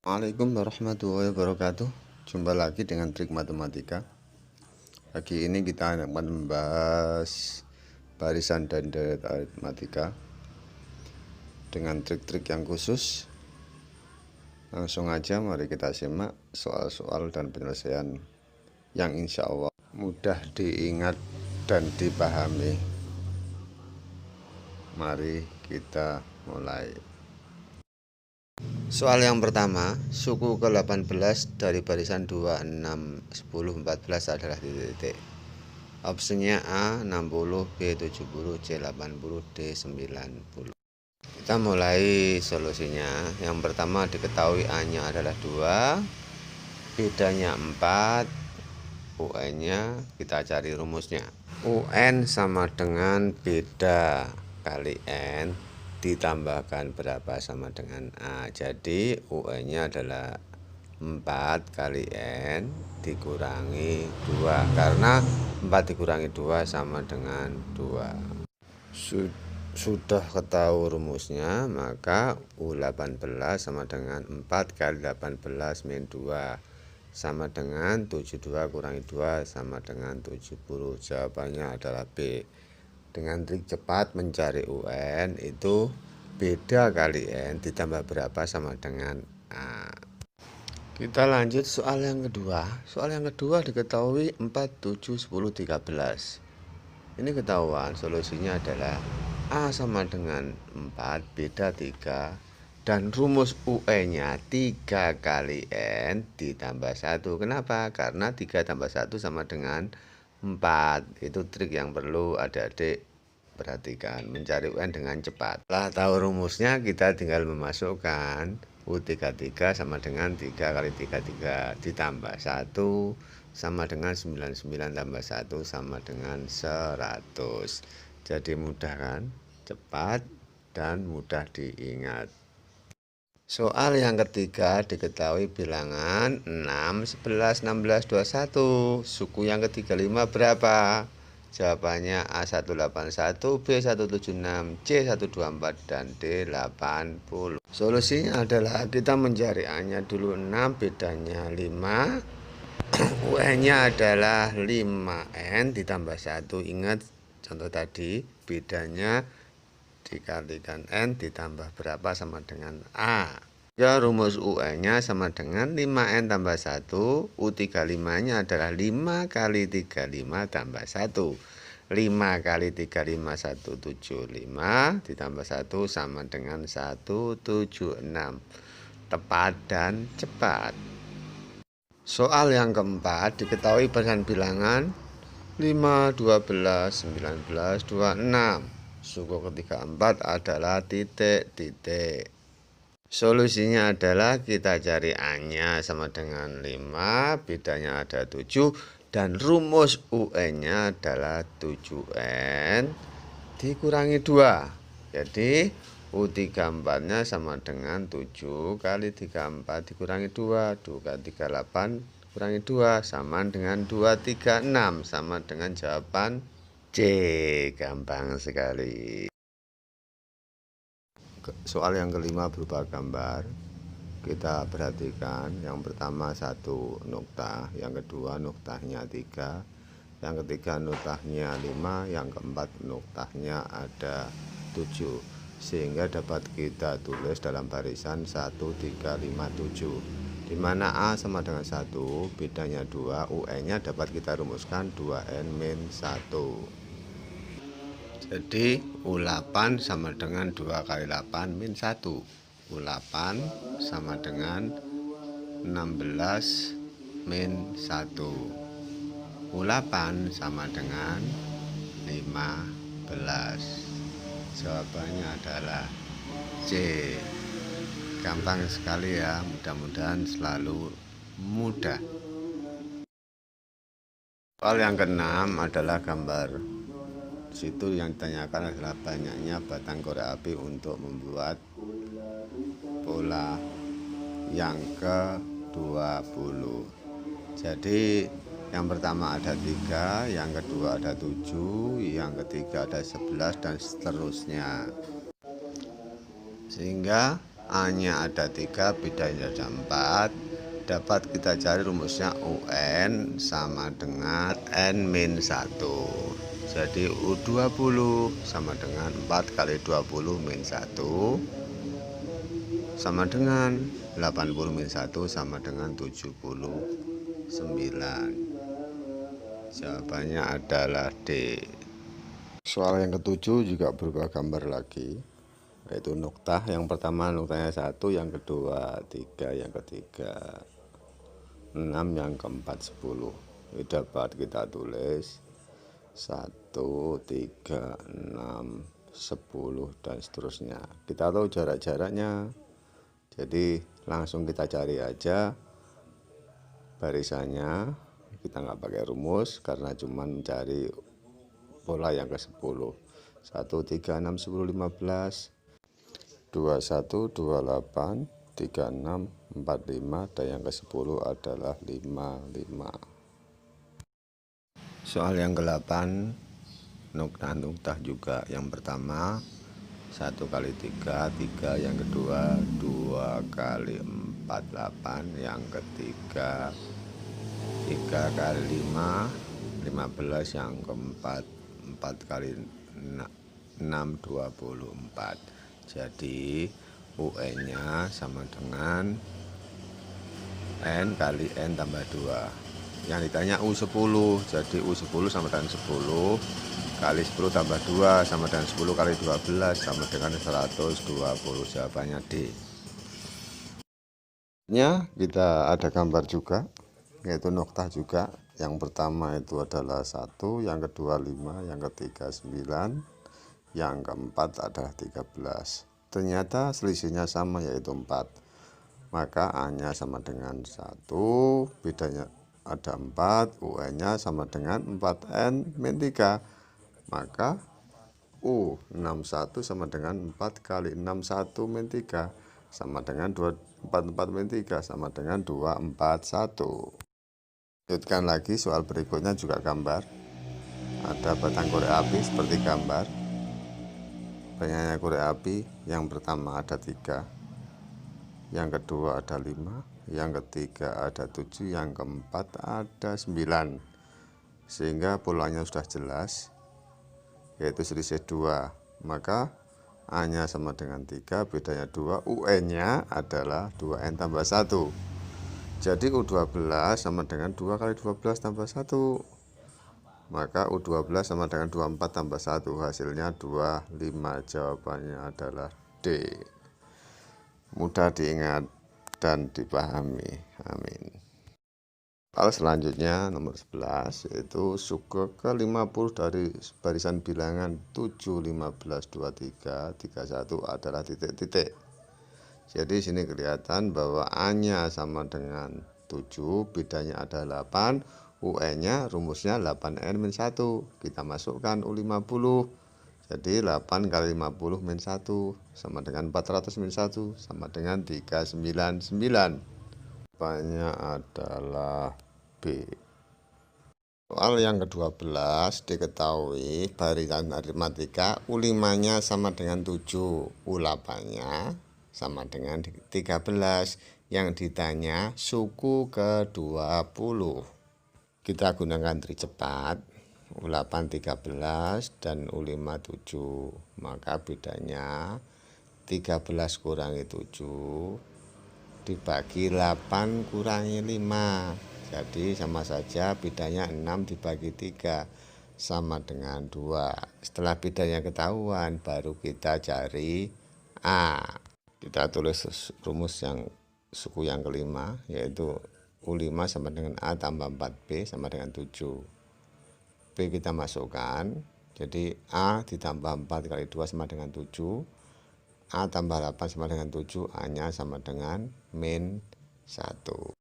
Assalamualaikum warahmatullahi wabarakatuh. Jumpa lagi dengan trik matematika. Pagi ini kita akan membahas barisan dan deret aritmatika dengan trik-trik yang khusus. Langsung aja mari kita simak soal-soal dan penyelesaian yang insya Allah mudah diingat dan dipahami. Mari kita mulai. Soal yang pertama, suku ke-18 dari barisan 2, 6, 10, 14 adalah titik-titik. Opsinya A 60, B 70, C 80, D 90. Kita mulai solusinya. Yang pertama diketahui A-nya adalah 2, B-nya 4, UN-nya kita cari rumusnya. UN sama dengan beda kali N ditambahkan berapa sama dengan A. Jadi UN-nya adalah 4 kali N dikurangi 2, karena 4 dikurangi 2 sama dengan 2. Sudah ketahui rumusnya, maka U18 sama dengan 4 kali 18 min 2 sama dengan 72 kurangi 2 sama dengan 70. Jawabannya adalah B. Dengan trik cepat mencari UN itu beda kali N ditambah berapa sama dengan A. Kita lanjut soal yang kedua. Soal yang kedua diketahui 4, 7, 10, 13. Ini ketahuan solusinya adalah A sama dengan 4, beda 3, dan rumus UN-nya 3 kali N ditambah 1. Kenapa? Karena 3 tambah 1 sama dengan 4. Itu trik yang perlu adik-adik perhatikan, mencari UN dengan cepat. Setelah tahu rumusnya, kita tinggal memasukkan U33 sama dengan 3 kali 33 ditambah 1 sama dengan 99 tambah 1 sama dengan 100. Jadi mudah kan? Cepat dan mudah diingat. Soal yang ketiga diketahui bilangan 6, 11, 16, 21. Suku yang ketiga 5 berapa? Jawabannya A181, B176, C124, dan D80. Solusinya adalah kita mencari A-nya dulu 6, bedanya 5. UN-nya adalah 5N ditambah 1. Ingat contoh tadi, bedanya dikalikan N ditambah berapa sama dengan A. Ya, rumus UN-nya sama dengan 5N tambah 1. U35-nya adalah 5 kali 35 tambah 1. 5 kali 35 175 ditambah 1 sama dengan 176. Tepat dan cepat. Soal yang keempat diketahui barisan bilangan 5, 12, 19, 26. Suku ketiga 4 adalah titik-titik. Solusinya adalah kita cari A-nya sama dengan 5, bedanya ada 7, dan rumus UN-nya adalah 7N dikurangi 2. Jadi U34-nya sama dengan 7 kali 34 dikurangi 2, 2 kali 38 kurangi 2 sama dengan 236, sama dengan jawaban C. Gampang sekali. Soal yang kelima berupa gambar. Kita perhatikan, yang pertama 1 nukta, yang kedua nuktahnya 3, yang ketiga nuktahnya 5, yang keempat nuktahnya ada 7, sehingga dapat kita tulis dalam barisan 1, 3, 5, 7, di mana A sama dengan 1, bedanya 2, UN-nya dapat kita rumuskan 2N min 1. Jadi U8 sama dengan 2 kali 8 min 1. U8 sama dengan 16 min 1. U8 sama dengan 15. Jawabannya adalah C. Gampang sekali ya, mudah-mudahan selalu mudah. Soal yang keenam adalah gambar. Situ yang ditanyakan adalah banyaknya batang korek api untuk membuat bola yang ke-20. Jadi yang pertama ada 3, yang kedua ada 7, yang ketiga ada 11, dan seterusnya. Sehingga A-nya ada 3, B-nya ada 4. Dapat kita cari rumusnya UN sama dengan N-1. Jadi U20 sama dengan 4 kali 20 min 1 sama dengan 80 min 1 sama dengan 79. Jawabannya adalah D. Soal yang ketujuh juga berupa gambar lagi, yaitu noktah. Yang pertama noktanya 1, yang kedua 3, yang ketiga 6, yang keempat 10. Ini dapat kita tulis 1, 3, 6, 10 dan seterusnya. Kita tahu jarak-jaraknya, jadi langsung kita cari aja barisannya. Kita nggak pakai rumus karena cuma mencari pola yang ke 10. 1, 3, 6, 10, 15, 21, 28, 36, 45, dan yang ke 10 adalah 55. Soal yang ke-8, noktah-noktah juga. Yang pertama 1 kali 3, 3, yang kedua 2 kali 4, 8, yang ketiga 3 kali 5, 15, yang keempat 4 kali 6, 24. Jadi UN-nya sama dengan N kali N tambah 2. Yang ditanya U10, jadi U10 sama dengan 10 kali 10 tambah 2 sama dengan 10 kali 12 sama dengan 120. Jawabannya D. Kita ada gambar juga, yaitu noktah juga. Yang pertama itu adalah 1, yang kedua 5, yang ketiga 9, yang keempat adalah 13. Ternyata selisihnya sama, yaitu 4. Maka A-nya sama dengan 1, bedanya ada 4, UN-nya sama dengan 4N min 3. Maka U61 sama dengan 4 kali 61 min 3 sama dengan 244 min 3 sama dengan 241. Lanjutkan lagi soal berikutnya juga gambar. Ada batang korek api seperti gambar. Banyaknya korek api, yang pertama ada 3, yang kedua ada 5, yang ketiga ada 7, yang keempat ada 9. Sehingga polanya sudah jelas, yaitu selisih 2. Maka A-nya sama dengan 3, bedanya 2, UN-nya adalah 2N tambah 1. Jadi U12 sama dengan 2 kali 12 tambah 1. Maka U12 sama dengan 24 tambah 1, hasilnya 25. Jawabannya adalah D. Mudah diingat dan dipahami. Amin. Soal selanjutnya nomor 11, yaitu suku ke-50 dari barisan bilangan 7, 15, 23, 31 adalah titik-titik. Jadi sini kelihatan bahwa A-nya sama dengan 7, bedanya ada 8, UN-nya rumusnya 8N-1. Kita masukkan U50. Jadi 8 kali 50 min 1 sama dengan 400 min 1 sama dengan 399. Jawabannya adalah B. Soal yang ke-12, diketahui barisan aritmatika U5-nya sama dengan 7, U8-nya sama dengan 13. Yang ditanya suku ke-20. Kita gunakan trik cepat. U8 13 dan U5 7. Maka bedanya 13 kurangi 7 dibagi 8 kurangi 5. Jadi sama saja, bedanya 6 dibagi 3 sama dengan 2. Setelah bedanya ketahuan, baru kita cari A. Kita tulis rumus yang suku yang kelima, yaitu U5 sama dengan A tambah 4B sama dengan 7. B kita masukkan, jadi A ditambah 4 kali 2 sama dengan 7, A tambah 8 sama dengan 7, A-nya sama dengan min 1.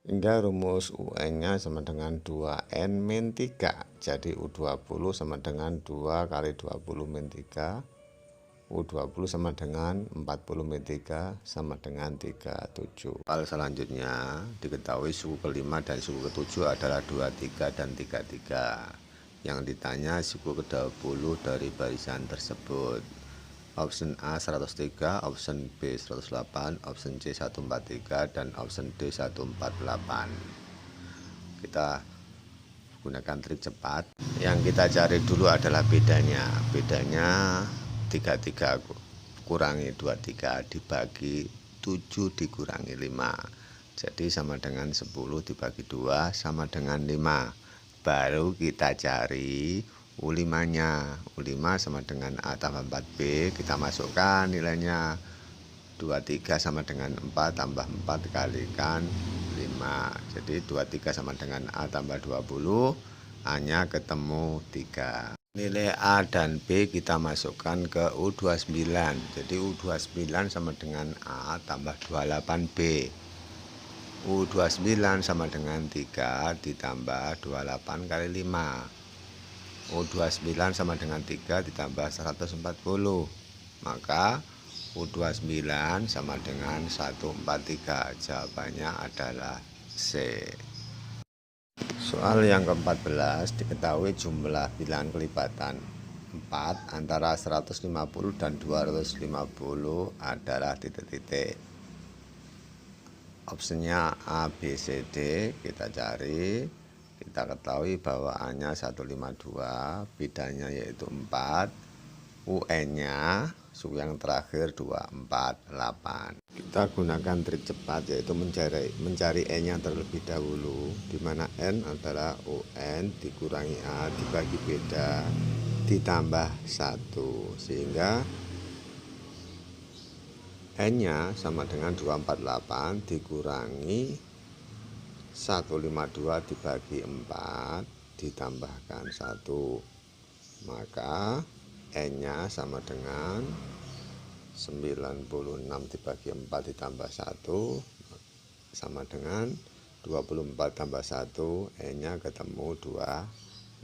Hingga rumus UN-nya sama dengan 2N min 3. Jadi U20 sama dengan 2 kali 20 min 3. U20 sama dengan 40 min 3 sama dengan 37. Soal selanjutnya, diketahui suku kelima dan suku ketujuh adalah 23 dan 33. Yang ditanya suku ke-20 dari barisan tersebut. option A 103, option B 108, option C 143, dan option D 148. Kita gunakan trik cepat. Yang kita cari dulu adalah bedanya. Bedanya 33 kurangi 23 dibagi 7 dikurangi 5. Jadi sama dengan 10 dibagi 2 sama dengan 5. Baru kita cari U5-nya. U5 sama dengan A tambah 4B. Kita masukkan nilainya. 23 sama dengan 4 tambah 4 kalikan 5. Jadi 23 sama dengan A tambah 20. A-nya ketemu 3. Nilai A dan B kita masukkan ke U29. Jadi U29 sama dengan A tambah 28B. U29 sama dengan 3 ditambah 28 kali 5. U29 sama dengan 3 ditambah 140. Maka U29 sama dengan 143. Jawabannya adalah C. Soal yang ke-14, diketahui jumlah bilangan kelipatan 4 antara 150 dan 250 adalah titik-titik. Opsinya A, B, C, D. Kita cari. Kita ketahui bahwa A-nya 152, bedanya yaitu 4, UN-nya suku yang terakhir 248. Kita gunakan trik cepat yaitu mencari N-nya terlebih dahulu, di mana N adalah UN dikurangi A dibagi beda ditambah 1, sehingga N-nya sama dengan 248 dikurangi 152 dibagi 4 ditambahkan 1, maka N-nya sama dengan 96 dibagi 4 ditambah 1 sama dengan 24 tambah 1, N-nya ketemu 25.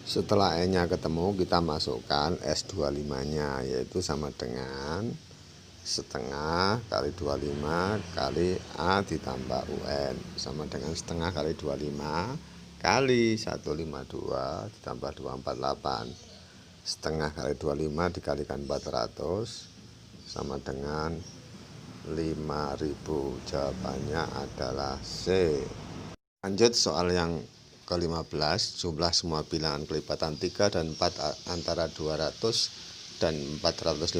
Setelah N-nya ketemu, kita masukkan S25-nya, yaitu sama dengan setengah kali 25 kali A ditambah UN, sama dengan setengah kali 25 kali 152 ditambah 248. Setengah kali 25 dikalikan 400 sama dengan 5000. Jawabannya adalah C. Lanjut soal yang ke-15, jumlah semua bilangan kelipatan 3 dan 4 antara 200 dan 450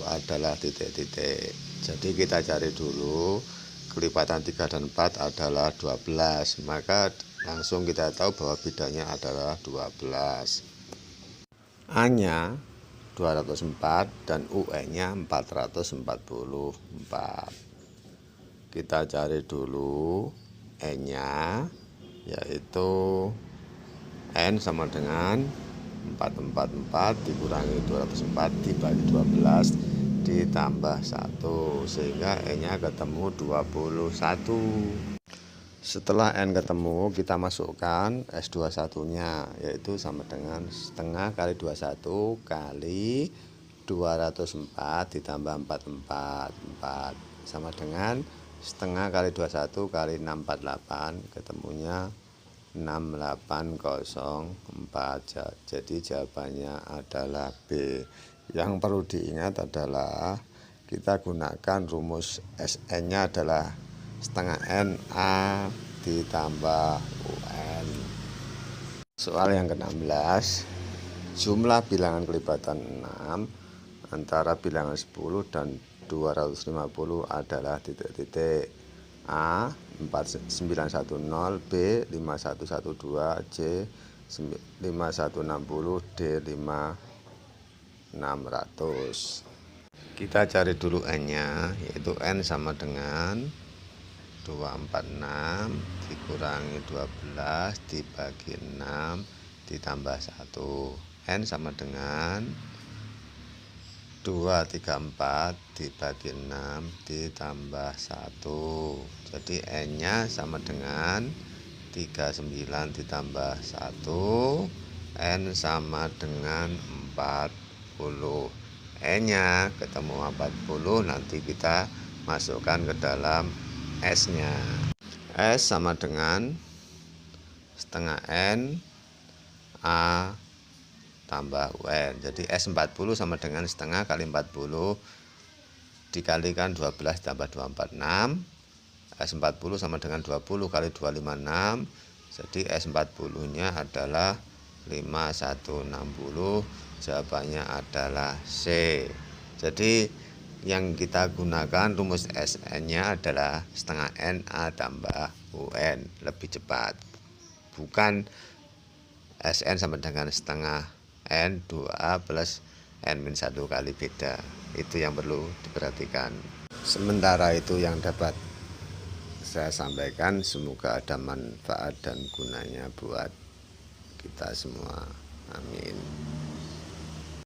adalah titik-titik. Jadi kita cari dulu kelipatan 3 dan 4 adalah 12. Maka langsung kita tahu bahwa bedanya adalah 12. A-nya 204 dan UN-nya 444. Kita cari dulu N-nya, yaitu N sama dengan 444 dikurangi 204 dibagi 12 ditambah 1, sehingga N-nya ketemu 21. Setelah N ketemu, kita masukkan S21-nya, yaitu sama dengan setengah kali 21 kali 204 ditambah 444 sama dengan setengah kali 21 kali 648, ketemunya 6804. Jadi jawabannya adalah B. Yang perlu diingat adalah kita gunakan rumus SN-nya adalah setengah N A ditambah UN. Soal yang ke-16, jumlah bilangan kelipatan 6 antara bilangan 10 dan 250 adalah titik-titik. A 4910, B 5112, C 5160, D 5600. Kita cari dulu N-nya, yaitu N sama dengan 246 dikurangi 12 dibagi 6 ditambah 1. N sama dengan 234 dibagi 6 ditambah 1. Jadi N-nya sama dengan 39 ditambah 1. N sama dengan 40. N-nya ketemu 40, nanti kita masukkan ke dalam S-nya. S sama dengan setengah N A tambah UN. Jadi S40 sama dengan setengah kali 40 dikalikan 12 tambah 2, 4, 6. S40 sama dengan 20 kali 2, 5, 6. Jadi S40-nya adalah 5160. Jawabannya adalah C. Jadi yang kita gunakan rumus SN-nya adalah setengah NA tambah UN, lebih cepat. Bukan SN sama dengan setengah N 2A plus N-1 kali, beda. Itu yang perlu diperhatikan. Sementara itu yang dapat saya sampaikan, semoga ada manfaat dan gunanya buat kita semua. Amin.